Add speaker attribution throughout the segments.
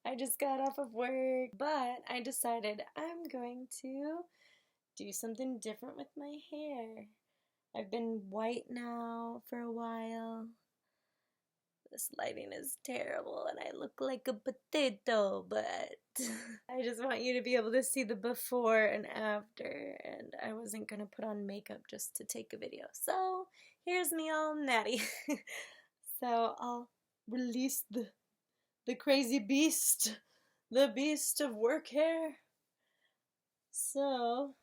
Speaker 1: I just got off of work, but I decided I'm going to do something different with my hair. I've been white now for a while. This lighting is terrible and I look like a potato, but I just want you to be able to see the before and after, and I wasn't gonna put on makeup just to take a video. So here's me all natty. So I'll release the crazy beast, the beast of work hair. So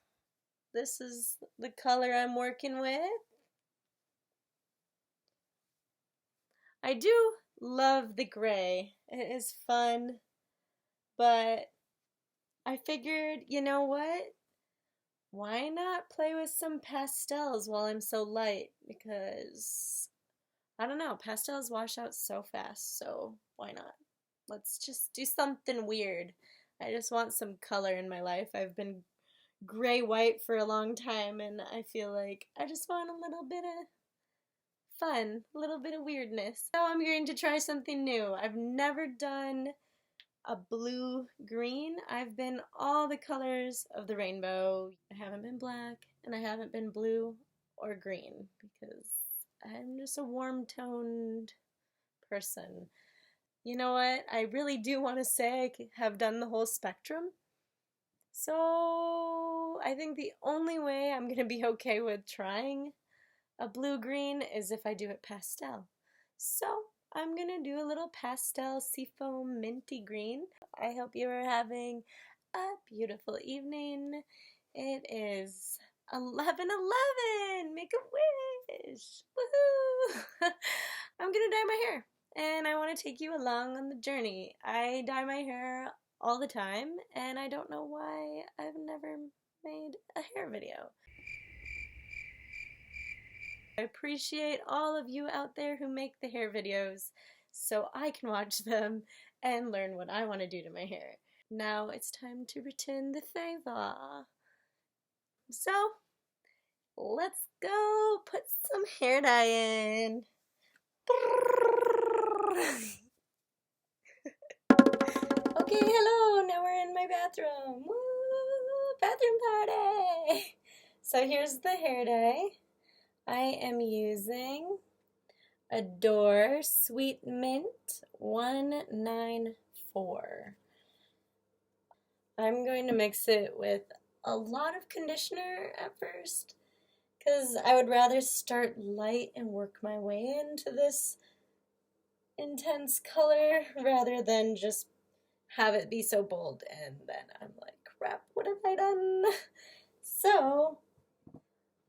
Speaker 1: this is the color I'm working with. I do love the gray. It is fun, but I figured, you know what? Why not play with some pastels while I'm so light? Because, I don't know, pastels wash out so fast, so why not? Let's just do something weird. I just want some color in my life. I've been gray-white for a long time, and I feel like I just want a little bit of fun, a little bit of weirdness. So I'm going to try something new. I've never done a blue-green. I've been all the colors of the rainbow. I haven't been black, and I haven't been blue or green because I'm just a warm-toned person. You know what? I really do want to say I have done the whole spectrum. So I think the only way I'm going to be okay with trying a blue-green is if I do it pastel. So I'm going to do a little pastel Seafoam minty green. I hope you are having a beautiful evening. It is 11:11. Make a wish. Woohoo! I'm going to dye my hair, and I want to take you along on the journey. I dye my hair all the time, and I don't know why I've never made a hair video. I appreciate all of you out there who make the hair videos so I can watch them and learn what I want to do to my hair. Now it's time to return the favor. So, let's go put some hair dye in. Okay, hello, now we're in my bathroom. Woo, bathroom party! So here's the hair dye. I am using Adore Sweet Mint 194. I'm going to mix it with a lot of conditioner at first because I would rather start light and work my way into this intense color rather than just have it be so bold and then I'm like, crap, what have I done? So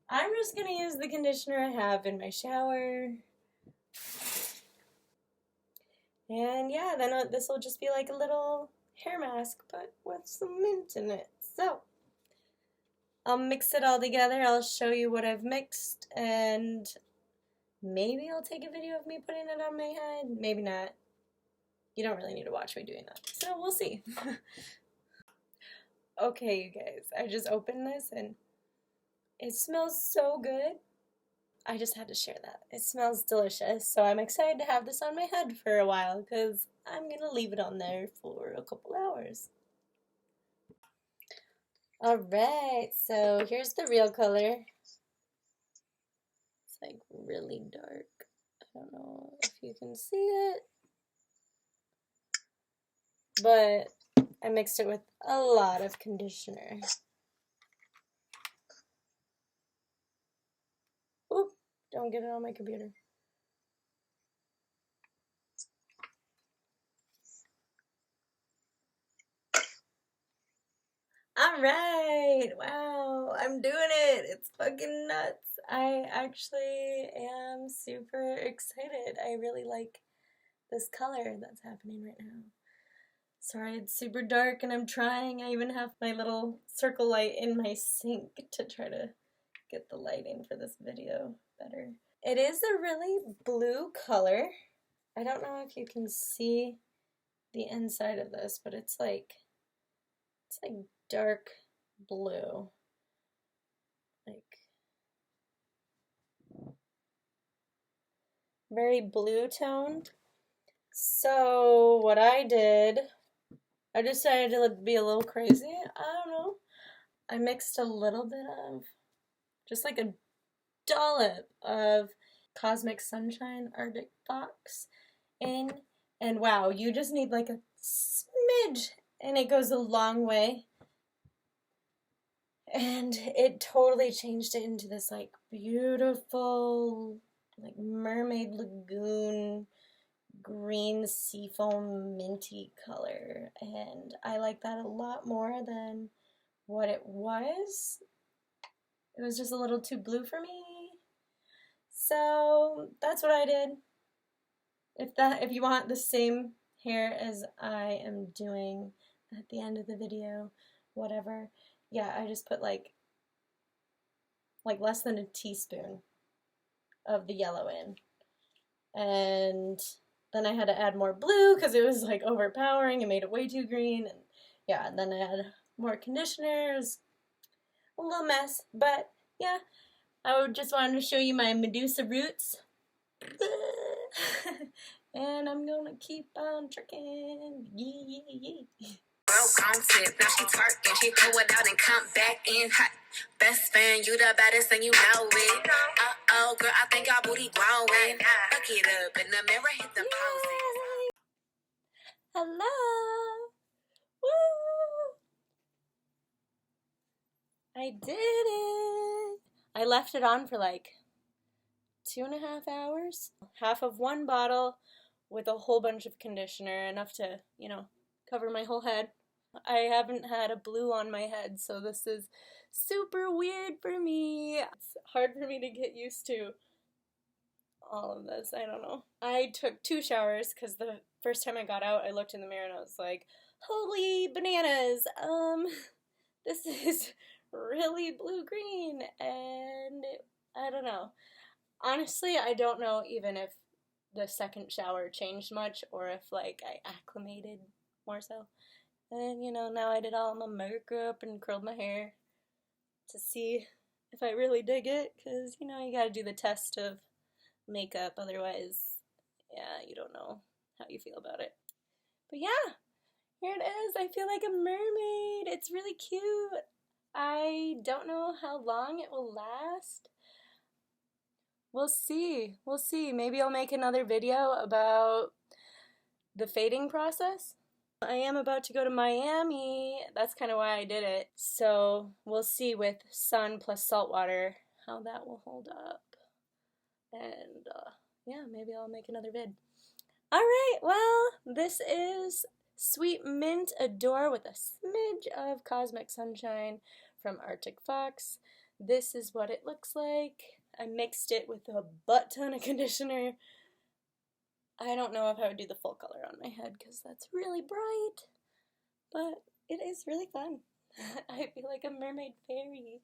Speaker 1: I'm just going to use the conditioner I have in my shower. And yeah, then this will just be like a little hair mask, but with some mint in it. So I'll mix it all together. I'll show you what I've mixed, and maybe I'll take a video of me putting it on my head. Maybe not. You don't really need to watch me doing that. So we'll see. Okay, you guys, I just opened this and it smells so good. I just had to share that. It smells delicious, so I'm excited to have this on my head for a while because I'm going to leave it on there for a couple hours. Alright, so here's the real color. It's like really dark. I don't know if you can see it. But I mixed it with a lot of conditioner. Oop, don't get it on my computer. Alright, wow, I'm doing it. It's fucking nuts. I actually am super excited. I really like this color that's happening right now. Sorry, it's super dark and I'm trying. I even have my little circle light in my sink to try to get the lighting for this video better. It is a really blue color. I don't know if you can see the inside of this, but it's like dark blue. Like very blue toned. So what I did I decided to be a little crazy. I don't know. I mixed a little bit of, just like a dollop of Cosmic Sunshine Arctic Fox in. And wow, you just need like a smidge, and it goes a long way. And it totally changed it into this like beautiful, like mermaid lagoon green seafoam minty color. And I like that a lot more than what it was. It was just a little too blue for me. So that's what I did. If you want the same hair as I am doing at the end of the video, whatever. Yeah, I just put like less than a teaspoon of the yellow in. And then I had to add more blue because it was like overpowering and made it way too green. And yeah, and then I had more conditioners. A little mess, but yeah, I just wanted to show you my Medusa roots. And I'm gonna keep on tricking. Yeah. Girl, gon' tip, now she twerking. She throw it out and come back in hot. Best fan, you the baddest and you know it. Uh-oh, girl, I think our booty growing. Look it up in the mirror, hit the poses. Hello. Woo. I did it. I left it on for like 2.5 hours. Half of one bottle with a whole bunch of conditioner, enough to, cover my whole head. I haven't had a blue on my head, so this is super weird for me. It's hard for me to get used to all of this. I don't know. I took 2 showers because the first time I got out, I looked in the mirror and I was like, holy bananas, this is really blue-green, and I don't know. Honestly, I don't know even if the second shower changed much or if, like, I acclimated more so. And, now I did all my makeup and curled my hair to see if I really dig it, because, you gotta do the test of makeup, otherwise, yeah, you don't know how you feel about it. But yeah, here it is. I feel like a mermaid. It's really cute. I don't know how long it will last. We'll see. We'll see. Maybe I'll make another video about the fading process. I am about to go to Miami. That's kind of why I did it. So we'll see with sun plus salt water how that will hold up. And yeah, maybe I'll make another vid. Alright, well, this is Sweet Mint Adore with a smidge of Cosmic Sunshine from Arctic Fox. This is what it looks like. I mixed it with a butt ton of conditioner. I don't know if I would do the full color on my head because that's really bright, but it is really fun. I feel like a mermaid fairy.